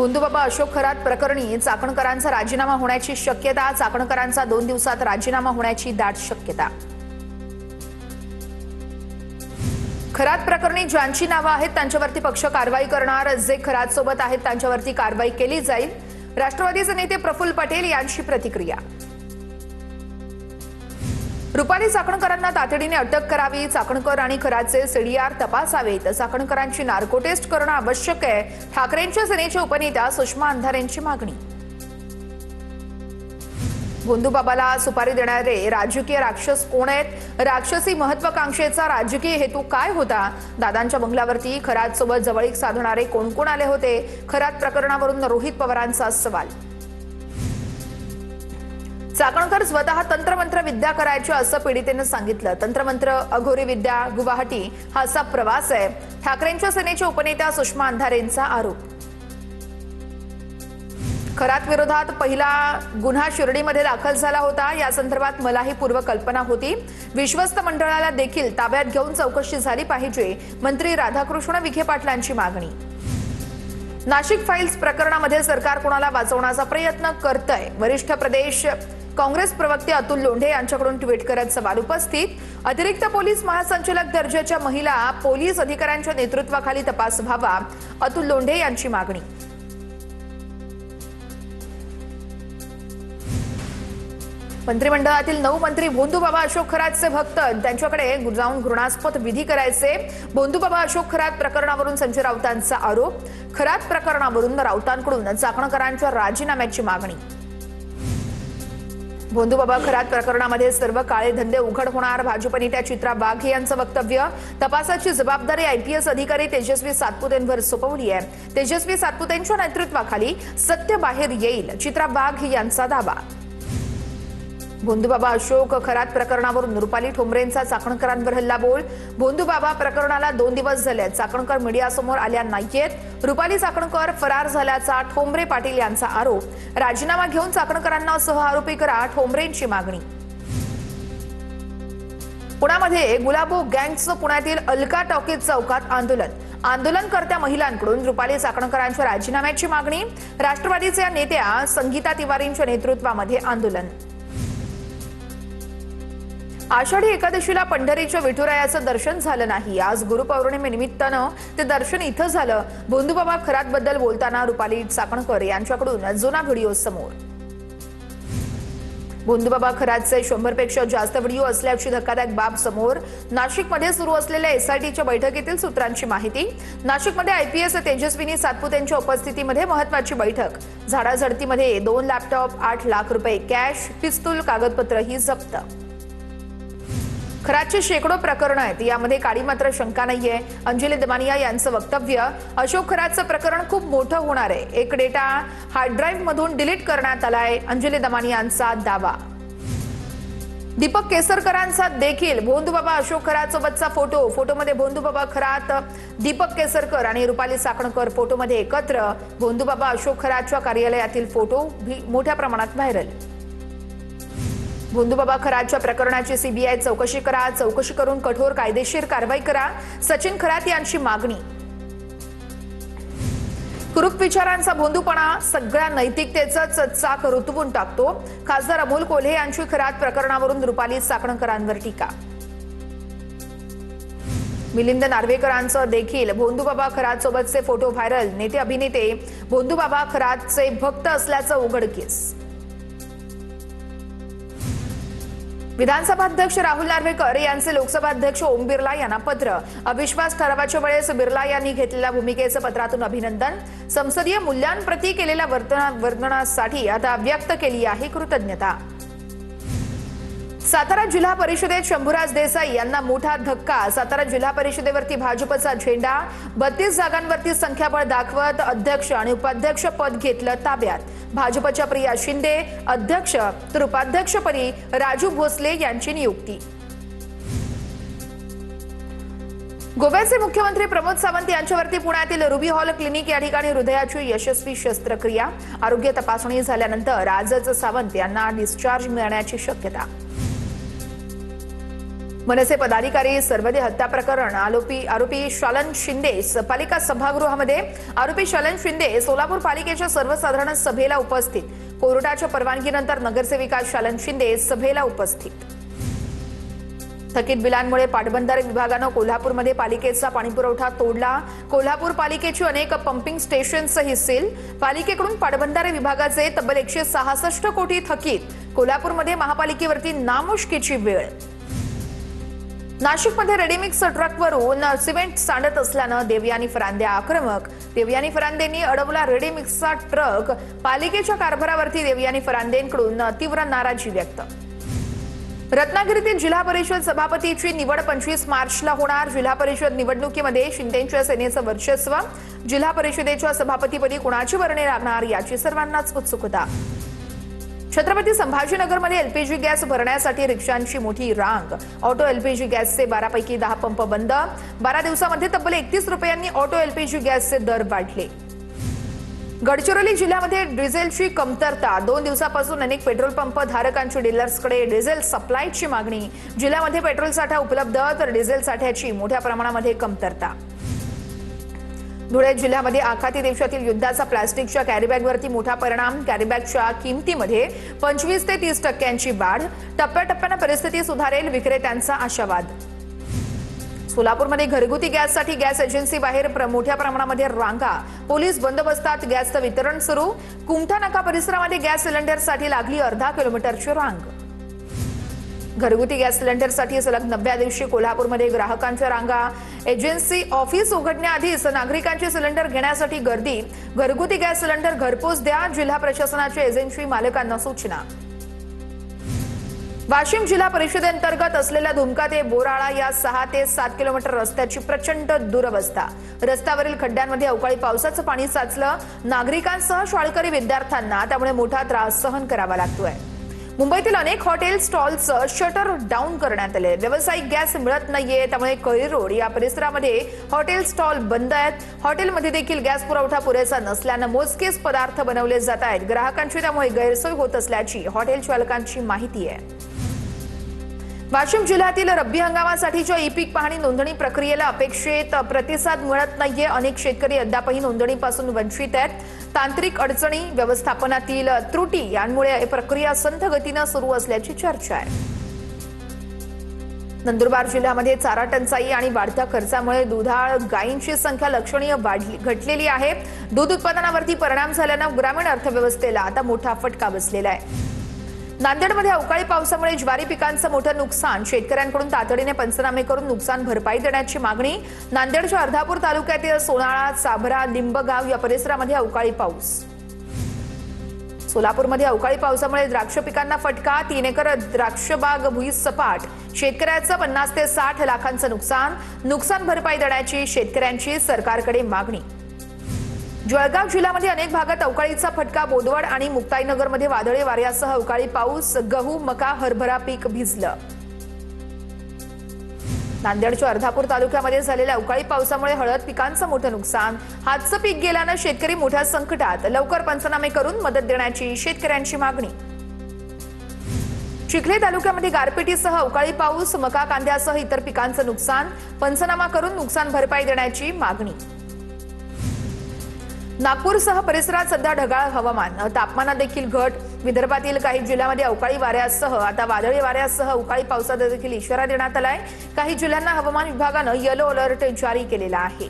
भोंदूबाबा अशोक खरात प्रकरणी चाकणकरांचा राजीनामा होण्याची शक्यता। चाकणकरांचा 2 दिवसात राजीनामा होण्याची दाट शक्यता। खरात प्रकरणी ज्यांची नावे आहेत त्यांच्यावरती पक्ष कारवाई करणार। जे खरात सोबत आहेत त्यांच्यावरती कारवाई केली जाईल। राष्ट्रवादीचे नेते प्रफुल्ल पटेल यांची प्रतिक्रिया। रुपाली चाकणकरांना तातडीने अटक करावी। चाकणकर आणि खरातचे सीडीआर तपासावेत। चाकणकरांची नार्को टेस्ट करणं आवश्यक आहे। ठाकरेंच्या सेनेच्या उपनेत्या सुषमा अंधारेंची मागणी। भोंदूबाबाला सुपारी देणारे राजकीय राक्षस कोण आहेत? राक्षसी महत्वाकांक्षेचा राजकीय हेतू काय होता? दादांच्या बंगल्यावरती खरात सोबत जवळीक साधणारे कोण कोण आले होते? खरात प्रकरणावरून रोहित पवारांचा सवाल। चाकणकर स्वतः तंत्रमंत्र विद्या करायचे असं पीडितेने सांगितलं। तंत्रमंत्र अघोरी विद्या गुवाहाटी हा असा प्रवास आहे। ठाकरेंच्या सेनेच्या उपनेत्या सुषमा अंधारेंचा आरोप। खरात विरोधात पहिला गुन्हा शिर्डीमध्ये दाखल झाला होता। या संदर्भात मलाही पूर्वकल्पना होती। विश्वस्त मंडळाला देखील ताब्यात घेऊन चौकशी झाली पाहिजे। मंत्री राधाकृष्ण विखे पाटलांची मागणी। नाशिक फाइल्स प्रकरणामध्ये सरकार कोणाला वाचवण्याचा प्रयत्न करतंय? वरिष्ठ प्रदेश काँग्रेस प्रवक्ते अतुल लोंढे यांच्याकडून ट्विट करत सवाल उपस्थित। अतिरिक्त पोलीस महासंचालक दर्जाच्या महिला पोलीस अधिकाऱ्यांच्या नेतृत्वाखाली तपास व्हावा। अतुल लोंढे यांची मागणी। मंत्रिमंडळातील 9 मंत्री भोंदूबाबा अशोक खरातचे भक्त। त्यांच्याकडे जाऊन घृणास्पद विधी करायचे। भोंदूबाबा अशोक खरात प्रकरणावरून संजय राऊतांचा आरोप। खरात प्रकरणावरून राऊतांकडून चाकणकरांच्या राजीनाम्याची मागणी। भोंदूबाबा खरात प्रकरणामध्ये सर्व काळे धंदे उघड होणार। भाजप नेत्या चित्रा वाघ यांचं वक्तव्य। तपासाची जबाबदारी आयपीएस अधिकारी तेजस्वी सातपुतेंवर सोपवली आहे। तेजस्वी सातपुतेंच्या नेतृत्वाखाली सत्य बाहेर येईल, चित्रा वाघ यांचा दावा। भोंदूबाबा अशोक खरात प्रकरणावरून रुपाली ठोंबरेंचा चाकणकरांवर हल्लाबोल। भोंदूबाबा प्रकरणाला 2 दिवस झाले, चाकणकर मीडियासमोर आल्या नाहीयेत। रुपाली चाकणकर फरार झाल्याचा ठोंबरे पाटील यांचा आरोप। राजीनामा घेऊन चाकणकरांना सहआरोपी करा, ठोंबरेंची मागणी। पुण्यामध्ये गुलाबो गँगचं पुण्यातील अलका टॉकीज चौकात आंदोलन। आंदोलनकर्त्या महिलांकडून रुपाली चाकणकरांच्या राजीनाम्याची मागणी। राष्ट्रवादीच्या नेत्या संगीता तिवारींच्या नेतृत्वामध्ये आंदोलन। आषाढी एकादशीला पंढरीच्या विठुरायाचं दर्शन झालं नाही। आज गुरुपौर्णिमेनिमित्तानं ते दर्शन इथं झालं। भोंदूबाबा खरातबद्दल बोलताना रुपाली चाकणकर यांच्याकडून जुना व्हिडिओ समोर। भोंदूबाबा खरातचे 100 पेक्षा जास्त व्हिडिओ असल्याची धक्कादायक बाब समोर। नाशिकमध्ये सुरू असलेल्या एसआयटीच्या बैठकीतील सूत्रांची माहिती। नाशिकमध्ये आयपीएस तेजस्विनी सातपुतेंच्या उपस्थितीमध्ये महत्त्वाची बैठक। झाडाझडतीमध्ये 2 लॅपटॉप, 8 लाख रुपये कॅश, पिस्तूल, कागदपत्रही जप्त। खरातची शेकडो प्रकरणं आहेत, यामध्ये काळी मात्र शंका नाहीये। अंजली दमानिया यांचं वक्तव्य। अशोक खरातचं प्रकरण खूप मोठं होणार आहे। एक डेटा हार्ड ड्राईव्ह मधून डिलीट करण्यात आलाय, अंजली दमानियांचा दावा। दीपक केसरकरांचा देखील भोंदूबाबा अशोक खरात सोबतचा फोटो। फोटोमध्ये भोंदूबाबा खरात, दीपक केसरकर आणि रुपाली चाकणकर फोटोमध्ये एकत्र। भोंदूबाबा अशोक खरातच्या कार्यालयातील फोटो मोठ्या प्रमाणात व्हायरल। भोंदूबाबा खरातच्या प्रकरणाची सीबीआय चौकशी करा, चौकशी करून कठोर कायदेशीर कारवाई करा, सचिन खरात यांची मागणी। कुरूप विचारांचा भोंदूपणा सगळ्या नैतिकतेचं चाक रुतवून टाकतो। खासदार अमोल कोल्हे यांची खरात प्रकरणावरून रुपाली चाकणकरांवर टीका। मिलिंद नार्वेकरांचं देखील भोंदूबाबा खरात सोबतचे फोटो व्हायरल। नेते अभिनेते भोंदूबाबा खरातचे भक्त असल्याचं उघडकीस। विधानसभा अध्यक्ष राहुल नार्वेकर यांचे लोकसभा अध्यक्ष ओम बिर्ला यांना पत्र। अविश्वास ठरावाच्या वेळेस बिर्ला यांनी घेतलेल्या भूमिकेचं पत्रातून अभिनंदन। संसदीय मूल्यांप्रती केलेल्या वर्तनासाठी आता व्यक्त केली आहे कृतज्ञता। सातारा जिल्हा परिषदेत शंभूराज देसाई यांना मोठा धक्का। सातारा जिल्हा परिषदेवरती भाजपचा झेंडा। 32 जागांवरती संख्याबळ दाखवत अध्यक्ष आणि उपाध्यक्ष पद घेतलं ताब्यात। भाजपच्या प्रिया शिंदे अध्यक्ष तर उपाध्यक्षपदी राजू भोसले यांची नियुक्ती। गोव्याचे मुख्यमंत्री प्रमोद सावंत यांच्यावरती पुण्यातील रुबी हॉल क्लिनिक या ठिकाणी हृदयाची यशस्वी शस्त्रक्रिया। आरोग्य तपासणी झाल्यानंतर आजच सावंत यांना डिस्चार्ज मिळण्याची शक्यता। मनसे पदाधिकारी सर्वदे हत्या प्रकरण आरोपी शालन शिंदे पालिका सभागृहामध्ये आरोपी शालन शिंदे सोलापूर पालिकेच्या सर्वसाधारण सभेला उपस्थित। कोर्टाच्या परवानगीनंतर नगरसेविका शालन शिंदे सभेला उपस्थित। थकीत बिलांमुळे पाटबंधारे विभागानं कोल्हापूरमध्ये पालिकेचा पाणीपुरवठा तोडला। कोल्हापूर पालिकेची अनेक पंपिंग स्टेशन्सही सील। पालिकेकडून पाटबंधारे विभागाचे तब्बल 166 कोटी थकीत। कोल्हापूरमध्ये महापालिकेवरती नामुष्कीची वेळ। नाशिकमध्ये रेडीमिक्स ट्रकवरून सिमेंट सांडत असल्यानं देवयानी फरांदे आक्रमक। देवयानी फरांदेंनी अडवला रेडीमिक्सचा ट्रक। पालिकेच्या कारभारावरती देवयानी फरांदेंकडून तीव्र नाराजी व्यक्त। रत्नागिरीतील जिल्हा परिषद सभापतीची निवड 25 मार्चला होणार। जिल्हा परिषद निवडणुकीमध्ये शिंदेंच्या सेनेचं वर्चस्व। जिल्हा परिषदेच्या सभापतीपदी कुणाची वर्णी लागणार याची सर्वांनाच उत्सुकता। छत्रपती संभाजीनगरमध्ये एलपीजी गॅस भरण्यासाठी रिक्षांची मोठी रांग। ऑटो एलपीजी गॅसचे 12 पैकी 10 पंप बंद। 12 दिवसांमध्ये तब्बल 31 रुपयांनी ऑटो एलपीजी गॅसचे दर वाढले। गडचिरोली जिल्ह्यामध्ये डिझेलची कमतरता। 2 दिवसापासून अनेक पेट्रोल पंप धारकांची डीलर्सकडे डिझेल सप्लायची मागणी। जिल्ह्यामध्ये पेट्रोल साठा उपलब्ध तर डिझेल साठ्याची मोठ्या प्रमाणामध्ये कमतरता। धुळे जिल्ह्यामध्ये आखाती देशातील युद्धाचा प्लास्टिकच्या कॅरीबॅगवरती मोठा परिणाम। कॅरीबॅगच्या किमतीमध्ये 25 ते 30% वाढ। टप्प्याटप्प्याने परिस्थिती सुधारेल, विक्रेत्यांचा आशावाद। सोलापूरमध्ये घरगुती गॅससाठी गॅस एजन्सी बाहेर मोठ्या प्रमाणामध्ये रांगा। पोलीस बंदोबस्तात गॅसचं वितरण सुरू। कुमठा नाका परिसरामध्ये गॅस सिलेंडरसाठी लागली अर्धा किलोमीटरची रांग। घरगुती गॅस सिलेंडरसाठी सलग 90 दिवशी कोल्हापूरमध्ये ग्राहकांच्या रांगा। एजन्सी ऑफिस उघडण्याआधीच नागरिकांचे सिलेंडर घेण्यासाठी गर्दी। घरगुती गॅस सिलेंडर घरपोच द्या, जिल्हा प्रशासनाच्या एजन्सी मालकांना सूचना। वाशिम जिल्हा परिषदेअंतर्गत असलेल्या धुमका ते बोराळा या 6 ते 7 किलोमीटर रस्त्याची प्रचंड दुरवस्था। रस्त्यावरील खड्ड्यांमध्ये अवकाळी पावसाचं पाणी साचलं। नागरिकांसह शाळकरी विद्यार्थ्यांना त्यामुळे मोठा त्रास सहन करावा लागतोय। मुंबईतील अनेक हॉटेल स्टॉल्सचं शटर डाऊन करण्यात आले। व्यावसायिक गॅस मिळत नाहीये, त्यामुळे कळी रोड या परिसरामध्ये हॉटेल स्टॉल बंद आहेत। हॉटेलमध्ये देखील गॅस पुरवठा पुरेसा नसल्यानं मोजकेच पदार्थ बनवले जात आहेत। ग्राहकांची त्यामुळे गैरसोय होत असल्याची हॉटेल चालकांची माहिती आहे। वाशिम जिल्ह्यातील रब्बी हंगामासाठीच्या ई पीक पाहणी नोंदणी प्रक्रियेला अपेक्षित प्रतिसाद मिळत नाहीये। अनेक शेतकरी अद्यापही नोंदणीपासून वंचित आहेत। तांत्रिक अडचणी, व्यवस्थापनातील त्रुटी यांमुळे ही प्रक्रिया संथ गतीने सुरू असल्याची चर्चा आहे। नंदुरबार जिल्ह्यामध्ये चारा टंचाई आणि वाढत्या खर्चामुळे दुधाळ गायींची संख्या लक्षणीय घटलेली आहे। दूध उत्पादनावरती परिणाम झाल्यानं ग्रामीण अर्थव्यवस्थेला आता मोठा फटका बसलेला आहे। नांदेडमध्ये अवकाळी पावसामुळे ज्वारी पिकांचं मोठं नुकसान। शेतकऱ्यांकडून तातडीने पंचनामे करून नुकसान भरपाई देण्याची मागणी। नांदेडच्या अर्धापूर तालुक्यातील सोनाळा, साबरा, लिंबगाव या परिसरामध्ये अवकाळी पाऊस। सोलापूरमध्ये अवकाळी पावसामुळे द्राक्ष पिकांना फटका। 3 एकर द्राक्ष बाग भुईसपाट। शेतकऱ्याचं 50 ते 60 लाखांचं नुकसान। नुकसान भरपाई देण्याची शेतकऱ्यांची सरकारकडे मागणी। जळगाव जिल्ह्यामध्ये अनेक भागात अवकाळीचा फटका। बोदवड आणि मुक्ताईनगरमध्ये वादळी वाऱ्यासह अवकाळी पाऊस। गहू, मका, हरभरा पीक भिजलं। नांदेडच्या अर्धापूर तालुक्यामध्ये झालेल्या अवकाळी पावसामुळे हळद पिकांचं मोठं नुकसान। हातचं पीक गेल्यानं शेतकरी मोठ्या संकटात। लवकर पंचनामे करून मदत देण्याची शेतकऱ्यांची मागणी। चिखली तालुक्यामध्ये गारपिटीसह अवकाळी पाऊस। मका, कांद्यासह इतर पिकांचं नुकसान। पंचनामा करून नुकसान भरपाई देण्याची मागणी। नागपूरसह परिसरात सध्या ढगाळ हवामान। तापमानात देखील घट। विदर्भातील काही जिल्ह्यांमध्ये अवकाळी वाऱ्यासह आता वादळी वाऱ्यासह अवकाळी पावसाचा देखील इशारा देण्यात आलाय। काही जिल्ह्यांना हवामान विभागानं येलो अलर्ट जारी केलेला आहे।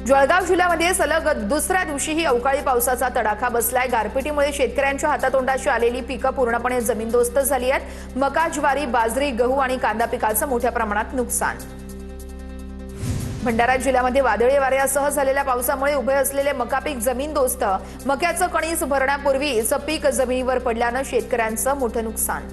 जळगाव जिल्ह्यामध्ये सलग दुसऱ्या दिवशीही अवकाळी पावसाचा तडाखा बसलाय। गारपिटीमुळे शेतकऱ्यांच्या हातातोंडाची आलेली पिकं पूर्णपणे जमीनदोस्त झाली आहेत। मका, ज्वारी, बाजरी, गहू आणि कांदा पिकाचं मोठ्या प्रमाणात नुकसान। भंडारा जिल्ह्यामध्ये वादळी वाऱ्यासह झालेल्या पावसामुळे उभे असलेले मका पीक जमीनदोस्त। मक्याचं कणीस भरण्यापूर्वीच पीक जमिनीवर पडल्यानं शेतकऱ्यांचं मोठं नुकसान।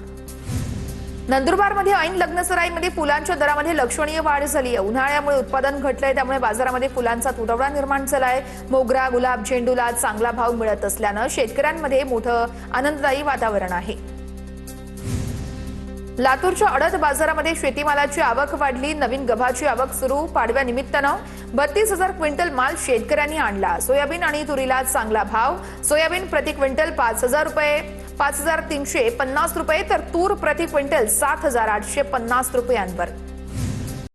नंदुरबारमध्ये ऐन लग्नसराईमध्ये फुलांच्या दरामध्ये लक्षणीय वाढ झाली आहे। उन्हाळ्यामुळे उत्पादन घटलंय, त्यामुळे बाजारामध्ये फुलांचा तुटवडा निर्माण झालाय। मोगरा, गुलाब, झेंडूला चांगला भाव मिळत असल्यानं शेतकऱ्यांमध्ये मोठं आनंददायी वातावरण आहे। लातूरच्या अडद बाजारामध्ये शेतीमालाची आवक वाढली। नवीन गव्हाची आवक सुरू। पाडव्या निमित्तानं 32,000 क्विंटल माल शेतकऱ्यांनी आणला। सोयाबीन आणि तुरीला चांगला भाव। सोयाबीन प्रति क्विंटल 5,000 रुपये। 5,350 रुपये तर तूर प्रति क्विंटल 7,850 रुपयांवर.